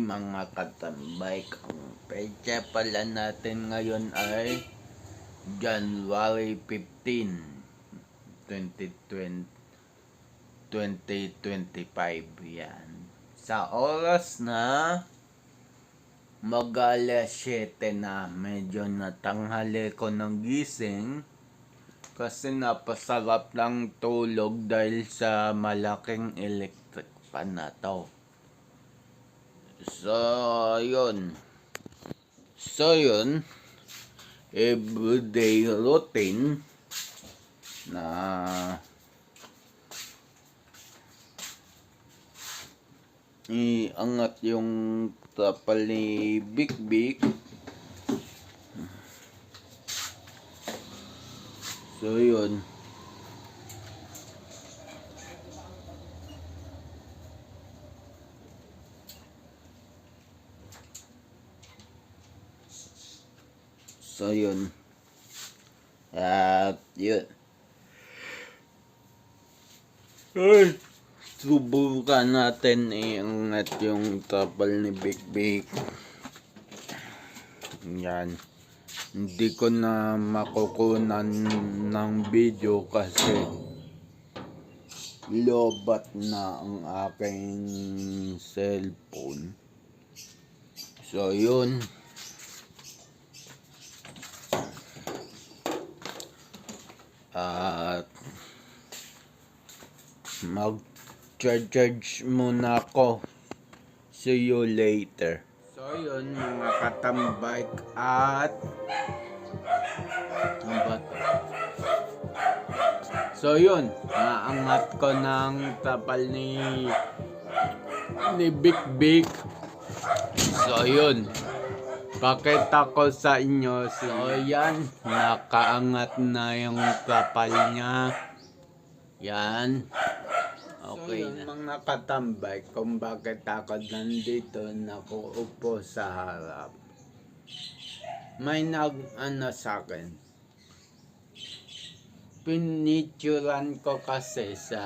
mga katambay, ang petsa pala natin ngayon ay January 15, 2025. Yan. Sa oras na mag-alas 7 na, medyo natanghali ko ng gising kasi napasarap ng tulog dahil sa malaking electric fan na to. So, yun. Everyday routine na iangat yung tapal ni Big Big. So, yun. At yun. Ay! Subukan natin iangat yung tapal ni Big Big. Yan. Hindi ko na makukunan ng video kasi lobat na ang aking cellphone. So, yun. At mag-charge muna ako. See you later. So yun mga katambay, at so yun, naangat ko ng tapal ni Big Big. So yun, pakita ko sa inyo. So yan, nakaangat na yung tapal niya. Yan. Okay so, na. Mga katambay, kung bakit ako nandito nakuupo sa harap. May sa akin. Pinituran ko kasi sa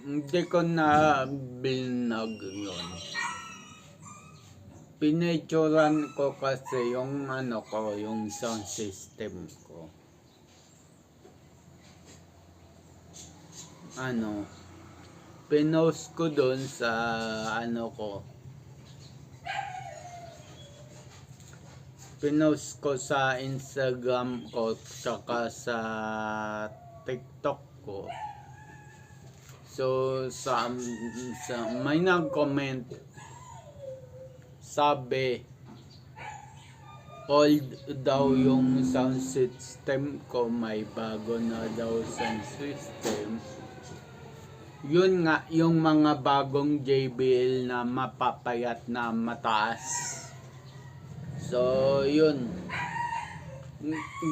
hindi ko na binag yun. Pinituran ko kasi yung yung sound system ko. Pinost ko doon sa pinost ko sa Instagram ko saka sa TikTok ko. So sa may nag-comment, sabi old daw yung sound system ko, may bago na daw sound system. Yun nga, yung mga bagong JBL na mapapayat na mataas. So, yun.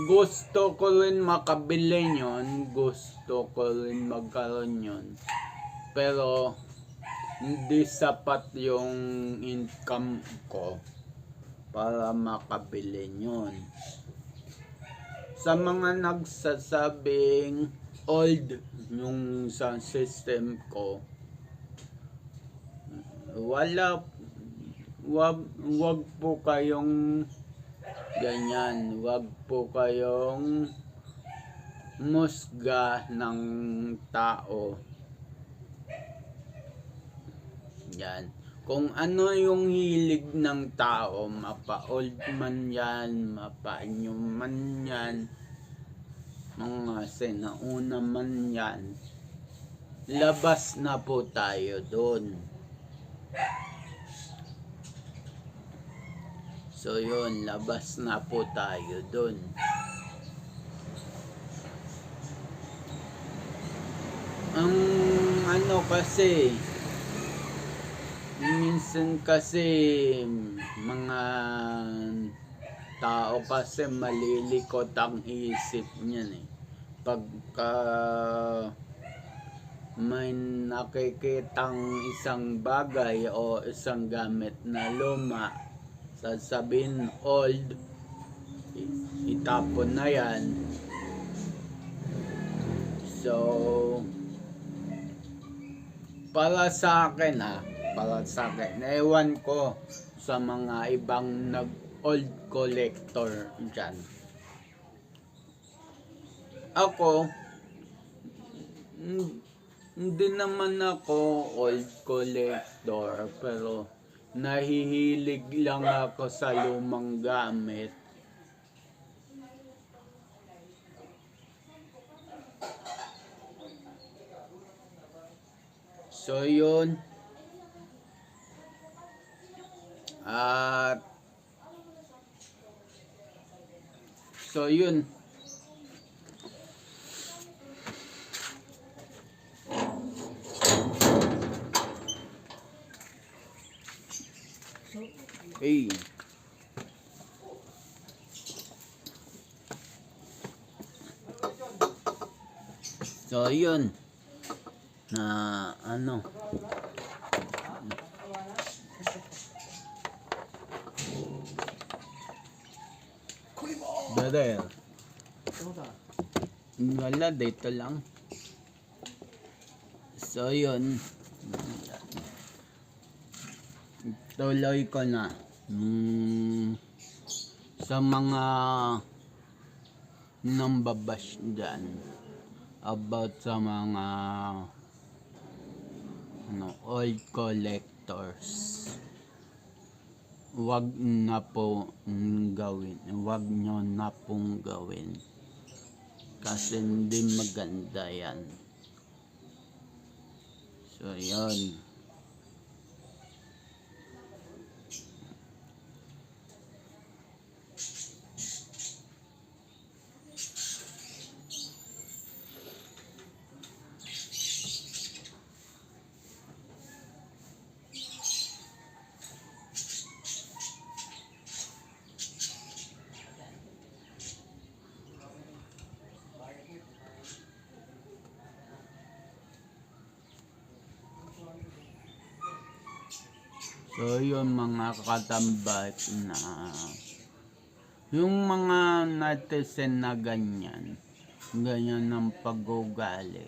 Gusto ko rin makabili yun. Gusto ko rin magkaroon yun. Pero, hindi sapat yung income ko para makabili yun. Sa mga nagsasabing old yung sound system ko, wag po kayong ganyan, wag po kayong musga ng tao. Yan. Kung ano yung hilig ng tao, mapa-old man yan, mapa-new man yan, mga sinauna man yan, labas na po tayo doon. So yun, labas na po tayo doon. Ang kasi, minsan kasi mga tao kasi malilikot ang isip niyan eh. Pagka may nakikitang isang bagay o isang gamit na luma, sasabihin old, itapon na yan. So, para sa akin para sa akin. Ewan ko sa mga ibang old collector dyan. Ako, hindi naman ako old collector, pero nahihilig lang ako sa lumang gamit. So yun. At so yun. Hey. So yun. Na ano. Brother. Wala, dito lang. So yun. Tuloy ko na. Sa mga nambabash dyan about sa mga old collectors, wag na po gawin, wag nyo na pong gawin kasi hindi maganda yan. So yun. So yun mga katambak, na yung mga netizen na ganyan ang pag-ugali,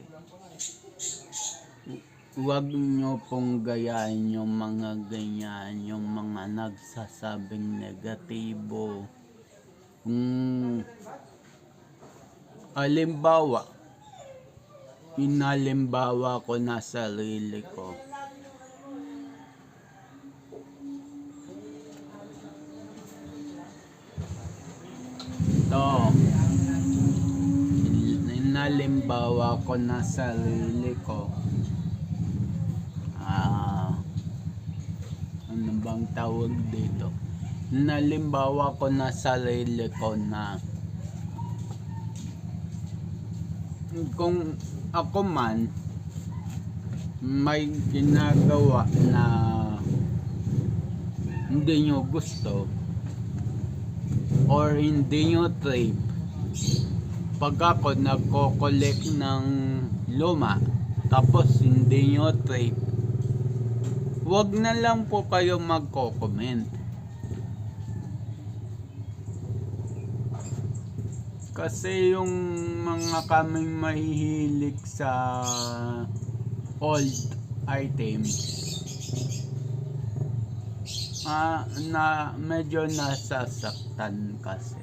huwag nyo pong gayahin yung mga ganyan, yung mga nagsasabing negatibo. Halimbawa, inalimbawa ko na sarili ko. To, inalimbawa ko na sarili ko. Ano bang tawag dito? Inalimbawa ko na sarili ko na kung ako man may ginagawa na hindi nyo gusto or hindi nyo trip, pag ako nagko-collect ng luma tapos hindi nyo trip, wag na lang po kayo magko-comment. Kasi yung mga kaming mahihilig sa old items, na medyo nasasaktan kasi.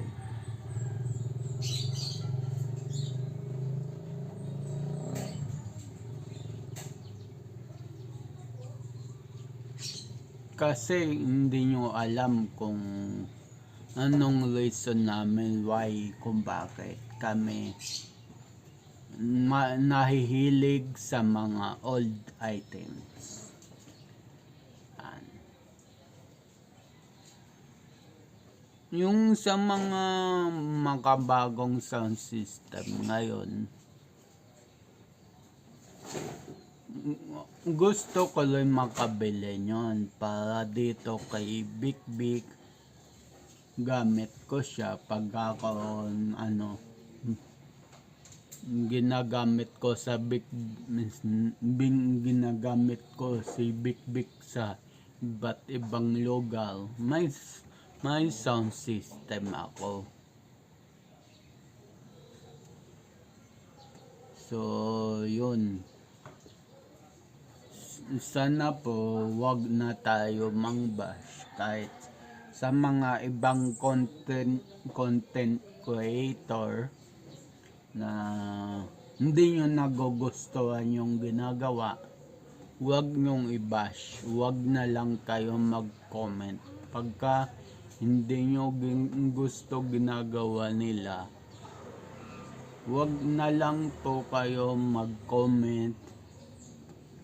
Kasi hindi nyo alam kung anong reason namin why, kung bakit kami nahihilig sa mga old items. Yung sa mga makabagong sound system ngayon, gusto ko lang makabili nyon para dito kay Big Big. Gamit ko siya pag ako ginagamit ko sa ginagamit ko si Big Big sa iba't ibang lugar. May sound system ako. So yun. sana po wag na tayo mangbash kahit sa mga ibang content creator na hindi nyo nagugustuhan yung ginagawa. Wag nyong i-bash, wag na lang kayo mag-comment pagka hindi nyo gusto ginagawa nila. Wag na lang po kayo mag-comment,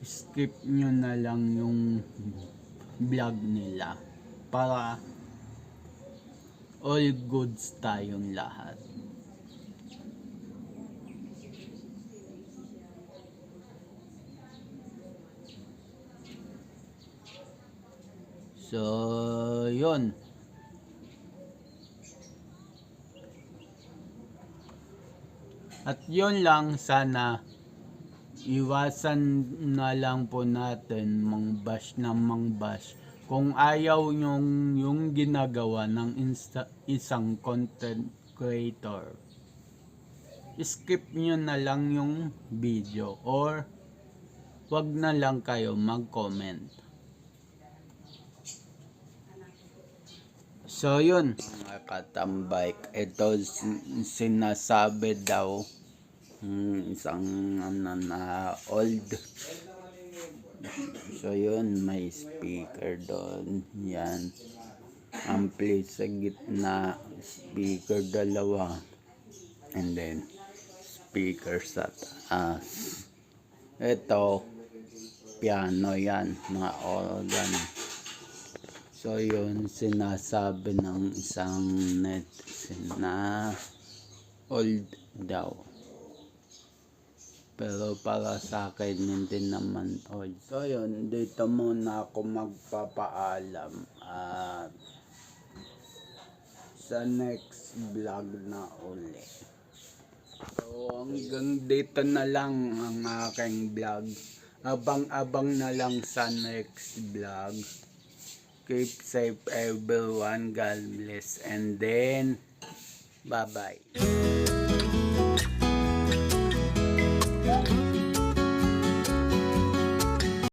skip nyo na lang yung vlog nila para all goods tayong lahat. So, yun. At yun lang, sana iwasan na lang po natin mangbash na mangbash. Kung ayaw nyong yung ginagawa ng isang content creator, skip nyo na lang yung video or wag na lang kayo mag-comment. So yun mga katambay, ito sinasabi daw isang na old. So yun, may speaker doon, yan, ampli sa gitna, speaker dalawa, and then speaker sa taas. Ito piano, yan, mga organ. So yun, sinasabi ng isang netizen na old daw. Pero para sa akin hindi naman old. So yun, dito muna ako magpapaalam at sa next vlog na uli. So hanggang dito na lang ang aking vlog. Abang-abang na lang sa next vlog. Keep safe everyone, God bless, and then bye bye.